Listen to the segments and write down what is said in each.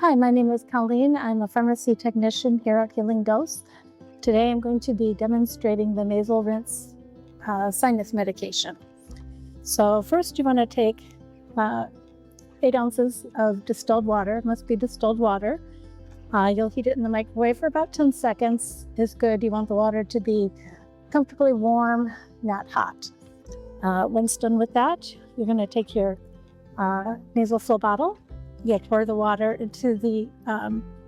Hi, my name is Colleen. I'm a pharmacy technician here at Healing Dose. Today I'm going to be demonstrating the nasal rinse sinus medication. So first you want to take 8 ounces of distilled water. It must be distilled water. You'll heat it in the microwave for about 10 seconds is good. You want the water to be comfortably warm, not hot. Once done with that, you're going to take your nasal fill bottle. You pour the water into the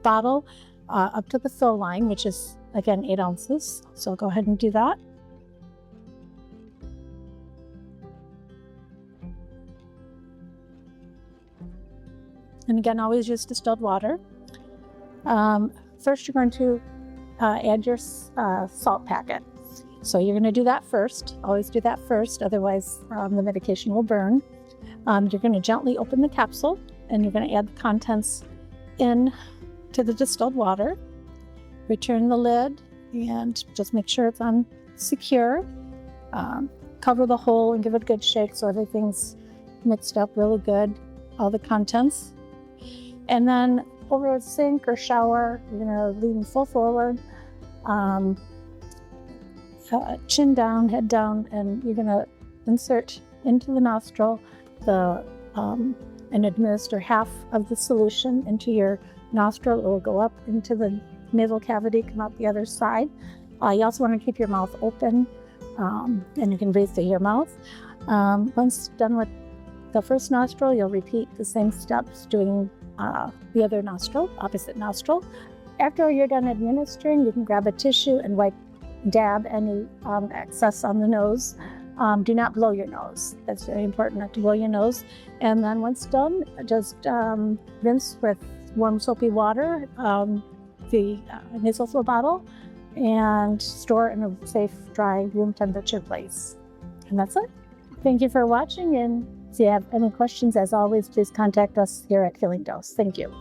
bottle up to the fill line, which is, again, 8 ounces. So go ahead and do that. And again, always use distilled water. First, you're going to add your salt packet. So you're going to do that first. Always do that first, otherwise the medication will burn. You're going to gently open the capsule, and you're going to add the contents in to the distilled water. Return the lid and just make sure it's on secure. Cover the hole and give it a good shake so everything's mixed up really good, all the contents. And then over a sink or shower, you're going to lean full forward, chin down, head down, and you're going to insert into the nostril and administer half of the solution into your nostril. It will go up into the nasal cavity, come out the other side. You also want to keep your mouth open, and you can breathe through your mouth. Once done with the first nostril, you'll repeat the same steps doing the other nostril, opposite nostril. After you're done administering, you can grab a tissue and dab any excess on the nose. Do not blow your nose. That's very important, not to blow your nose. And then once done, just rinse with warm soapy water the nasal fill bottle and store in a safe, dry, room temperature place. And that's it. Thank you for watching, and if you have any questions, as always, please contact us here at Healing Dose. Thank you.